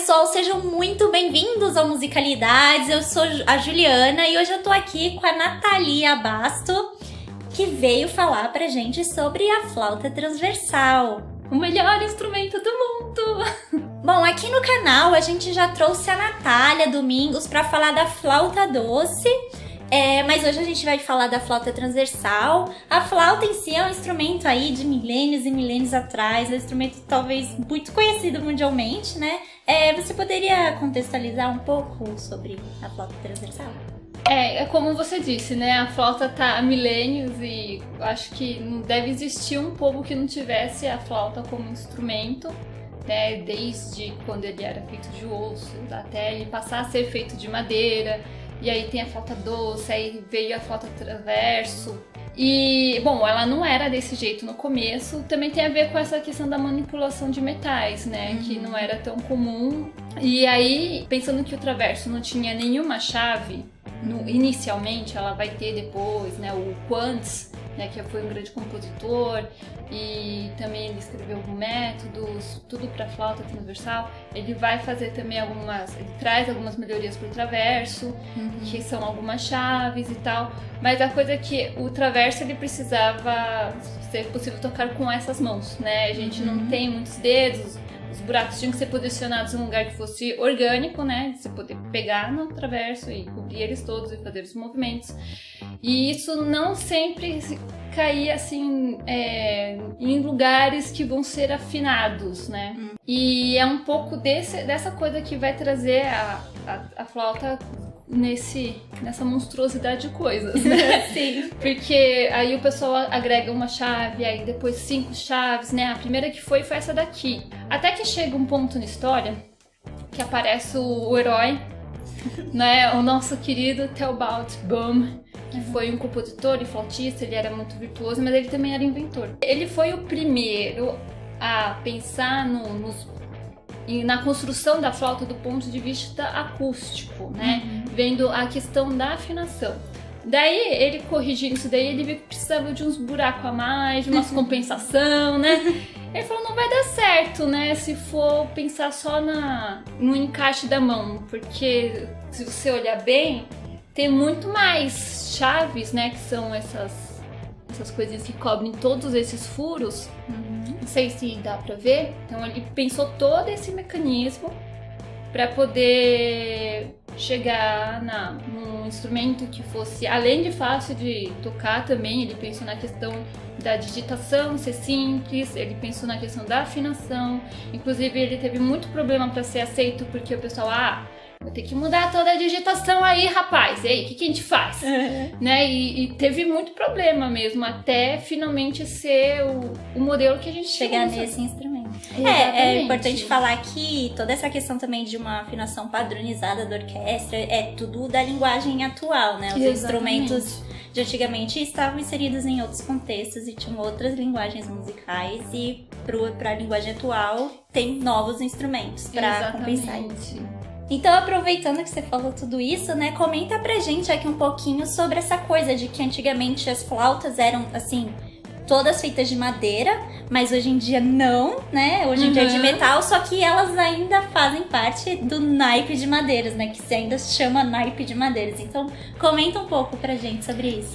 pessoal, sejam muito bem-vindos ao Musicalidades. Eu sou a Juliana e hoje eu tô aqui com a Nathalia Basto, que veio falar pra gente sobre a flauta transversal, o melhor instrumento do mundo. Bom, aqui no canal a gente já trouxe a Natália Domingos pra falar da flauta doce. Mas hoje a gente vai falar da flauta transversal. A flauta em si é um instrumento aí de milênios e milênios atrás, é um instrumento talvez muito conhecido mundialmente, né? Você poderia contextualizar um pouco sobre a flauta transversal? É como você disse, né? A flauta tá há milênios e acho que não deve existir um povo que não tivesse a flauta como instrumento, né? Desde quando ele era feito de osso até ele passar a ser feito de madeira. E aí tem a flauta doce, aí veio a flauta transverso. E, bom, ela não era desse jeito no começo. Também tem a ver com essa questão da manipulação de metais, né? Que não era tão comum. E aí, pensando que o traverso não tinha nenhuma chave, inicialmente, ela vai ter depois, né? O Quantz, né, que foi um grande compositor e também ele escreveu métodos, tudo para flauta transversal. Ele vai fazer também ele traz algumas melhorias para o traverso, que são algumas chaves e tal. Mas a coisa é que o traverso ele precisava ser possível tocar com essas mãos, né? A gente não tem muitos dedos. Os buracos tinham que ser posicionados em um lugar que fosse orgânico, né? De você poder pegar no traverso e cobrir eles todos e fazer os movimentos. E isso não sempre caía assim em lugares que vão ser afinados, né? E é um pouco dessa coisa que vai trazer a flauta nessa monstruosidade de coisas, né? Sim. Porque aí o pessoal agrega uma chave, aí depois 5 chaves, né? A primeira que foi essa daqui. Até que chega um ponto na história que aparece o herói, né? O nosso querido Theobald Bohm, que foi um compositor e flautista. Ele era muito virtuoso, mas ele também era inventor. Ele foi o primeiro a pensar na construção da flauta do ponto de vista acústico, né? Vendo a questão da afinação. Daí, ele corrigindo isso daí, ele viu que precisava de uns buracos a mais, de umas compensação, né? Ele falou, não vai dar certo, né? Se for pensar só no encaixe da mão, porque se você olhar bem, tem muito mais chaves, né? Que são essas coisinhas que cobrem todos esses furos. Não sei se dá pra ver. Então ele pensou todo esse mecanismo para poder chegar num instrumento que fosse, além de fácil de tocar também, ele pensou na questão da digitação ser simples, ele pensou na questão da afinação. Inclusive ele teve muito problema para ser aceito, porque o pessoal, vou ter que mudar toda a digitação aí, rapaz. E aí, o que a gente faz? Né? E teve muito problema mesmo, até finalmente ser o modelo que a gente chegar usa nesse instrumento. É importante falar que toda essa questão também de uma afinação padronizada da orquestra é tudo da linguagem atual, né? Os instrumentos de antigamente estavam inseridos em outros contextos e tinham outras linguagens musicais, e para a linguagem atual tem novos instrumentos para compensar isso. Então, aproveitando que você falou tudo isso, né, comenta pra gente aqui um pouquinho sobre essa coisa de que antigamente as flautas eram, assim, todas feitas de madeira, mas hoje em dia não, né? Hoje em dia é de metal, só que elas ainda fazem parte do naipe de madeiras, né? Que se ainda chama naipe de madeiras. Então, comenta um pouco pra gente sobre isso.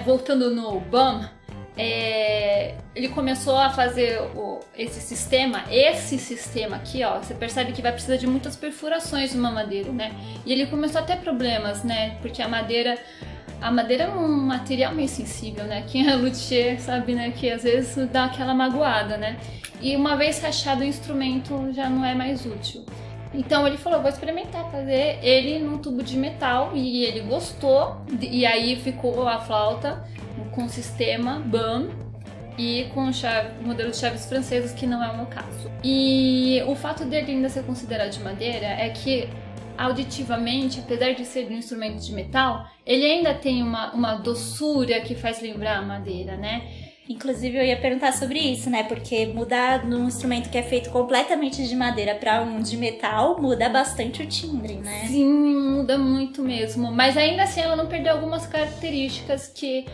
Voltando no Bohm, ele começou a fazer esse sistema aqui, ó. Você percebe que vai precisar de muitas perfurações numa madeira, né? E ele começou a ter problemas, né? Porque a madeira é um material meio sensível, né? Quem é luthier sabe, né? Que às vezes dá aquela magoada, né? E uma vez rachado o instrumento já não é mais útil. Então ele falou, vou experimentar fazer ele num tubo de metal, e ele gostou. E aí ficou a flauta com o sistema Bohm e com o modelo de chaves francesas, que não é o meu caso. E o fato dele ainda ser considerado de madeira é que, auditivamente, apesar de ser um instrumento de metal, ele ainda tem uma doçura que faz lembrar a madeira, né? Inclusive eu ia perguntar sobre isso, né? Porque mudar num instrumento que é feito completamente de madeira para um de metal muda bastante o timbre, né? Sim, muda muito mesmo. Mas ainda assim ela não perdeu algumas características que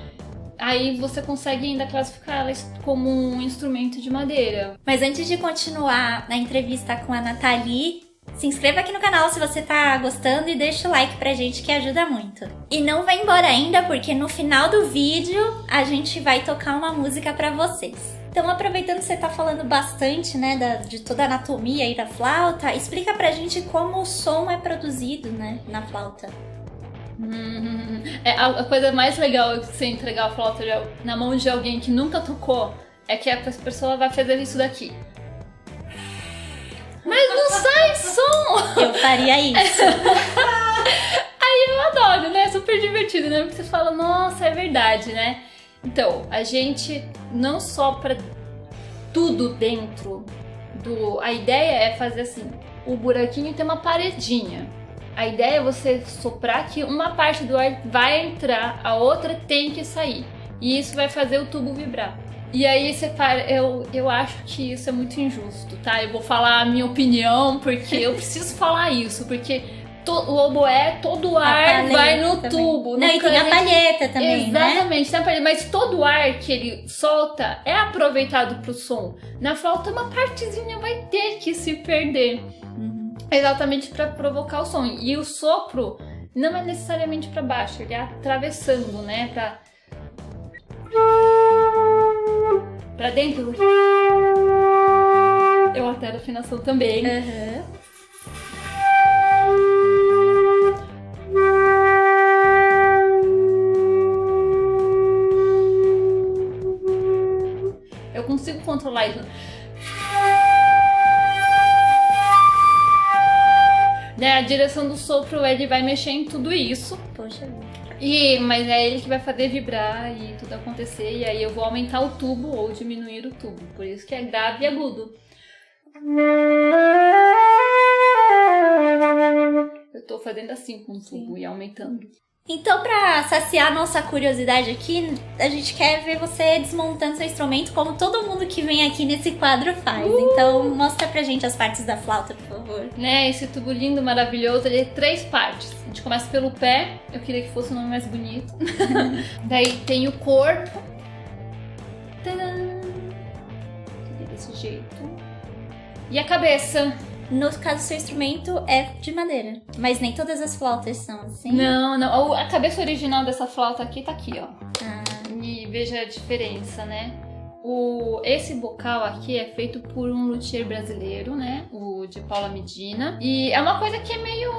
aí você consegue ainda classificar ela como um instrumento de madeira. Mas antes de continuar na entrevista com a Nathalie, se inscreva aqui no canal se você tá gostando e deixa o like pra gente que ajuda muito. E não vai embora ainda, porque no final do vídeo a gente vai tocar uma música pra vocês. Então, aproveitando que você tá falando bastante, né, de toda a anatomia aí da flauta, explica pra gente como o som é produzido, né, na flauta. A coisa mais legal de você entregar a flauta na mão de alguém que nunca tocou é que a pessoa vai fazer isso daqui. Mas não sai som! Eu faria isso. Aí eu adoro, né? É super divertido, né? Porque você fala, nossa, é verdade, né? Então, a gente não sopra tudo dentro do... A ideia é fazer assim, o buraquinho tem uma paredinha. A ideia é você soprar que uma parte do ar vai entrar, a outra tem que sair. E isso vai fazer o tubo vibrar. E aí você fala, eu acho que isso é muito injusto, tá? Eu vou falar a minha opinião, porque eu preciso falar isso, porque o oboé, todo o ar vai no também. tubo. Não, e tem a palheta também, exatamente, né? Tem a palheta, mas todo o ar que ele solta é aproveitado pro som. Na flauta, uma partezinha vai ter que se perder. Exatamente para provocar o som. E o sopro não é necessariamente para baixo, ele é atravessando, né? Pra dentro. Eu altero a afinação também. Eu consigo controlar isso. Né, a direção do sopro, ele vai mexer em tudo isso. Poxa vida. Mas é ele que vai fazer vibrar e tudo acontecer. E aí eu vou aumentar o tubo ou diminuir o tubo. Por isso que é grave e agudo. Eu tô fazendo assim com o tubo e aumentando. Então, pra saciar nossa curiosidade aqui, a gente quer ver você desmontando seu instrumento como todo mundo que vem aqui nesse quadro faz. Então, mostra pra gente as partes da flauta, por favor. Né, esse tubo lindo, maravilhoso, ele tem 3 partes. A gente começa pelo pé, eu queria que fosse um nome mais bonito. Daí tem o corpo. Tadã! Desse jeito. E a cabeça. No caso, seu instrumento é de madeira, mas nem todas as flautas são assim. Não. A cabeça original dessa flauta aqui tá aqui, ó. Ah. E veja a diferença, né? Esse bocal aqui é feito por um luthier brasileiro, né? O de Paula Medina. E é uma coisa que é meio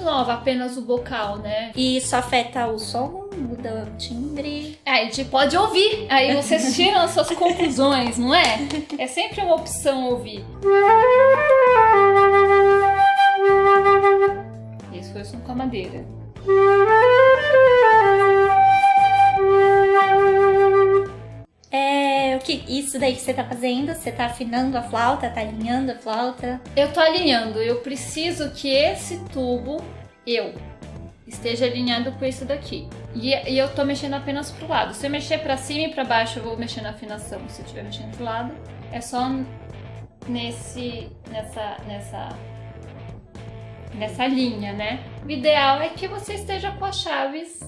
nova, apenas o bocal, né? E isso afeta o som, muda o timbre. A gente pode ouvir, aí vocês tiram as suas conclusões, não é? É sempre uma opção ouvir. Esse foi o som com a madeira. Isso daí que você tá fazendo? Você tá afinando a flauta? Tá alinhando a flauta? Eu tô alinhando. Eu preciso que esse tubo, esteja alinhado com esse daqui. E eu tô mexendo apenas pro lado. Se eu mexer pra cima e pra baixo, eu vou mexer na afinação. Se eu estiver mexendo pro lado, é só nessa linha, né? O ideal é que você esteja com as chaves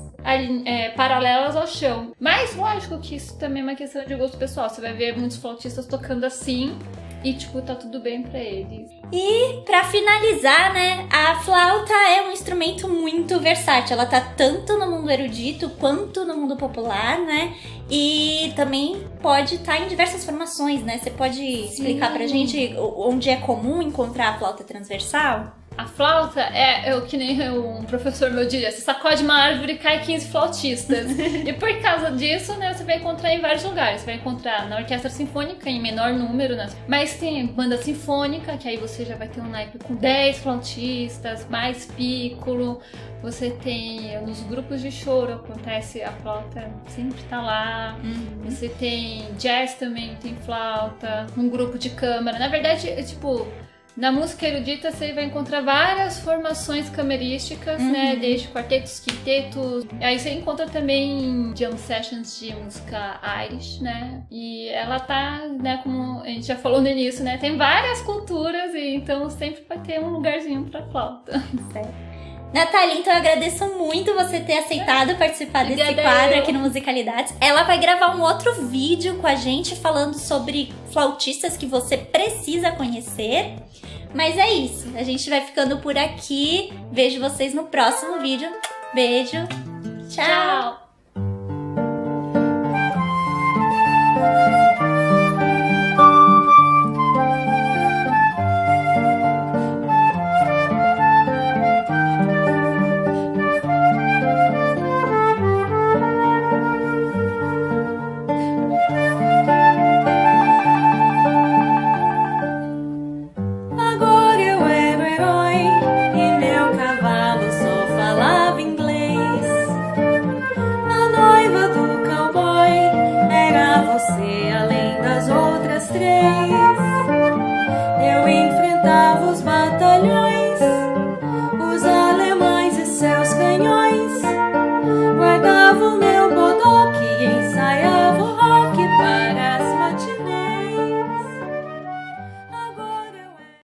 paralelas ao chão. Mas lógico que isso também é uma questão de gosto pessoal. Você vai ver muitos flautistas tocando assim e tipo, tá tudo bem pra eles. E pra finalizar, né, a flauta é um instrumento muito versátil. Ela tá tanto no mundo erudito quanto no mundo popular, né? E também pode estar em diversas formações, né? Você pode explicar pra gente onde é comum encontrar a flauta transversal? A flauta é que nem um professor meu diria, você sacode uma árvore e cai 15 flautistas. E por causa disso, né, você vai encontrar em vários lugares. Você vai encontrar na orquestra sinfônica, em menor número, né? Mas tem banda sinfônica, que aí você já vai ter um naipe com 10 flautistas, mais piccolo. Você tem nos grupos de choro, acontece, a flauta sempre tá lá. Você tem jazz também, tem flauta. Um grupo de câmara. Na verdade, na música erudita você vai encontrar várias formações camerísticas, né? Desde quartetos, quintetos. Aí você encontra também jam sessions de música Irish, né? E ela tá, né, como a gente já falou no início, né? Tem várias culturas e então sempre vai ter um lugarzinho pra flauta. Certo. Natália, então eu agradeço muito você ter aceitado participar desse quadro aqui no Musicalidades. Ela vai gravar um outro vídeo com a gente falando sobre flautistas que você precisa conhecer. Mas é isso, a gente vai ficando por aqui. Vejo vocês no próximo vídeo. Beijo, tchau!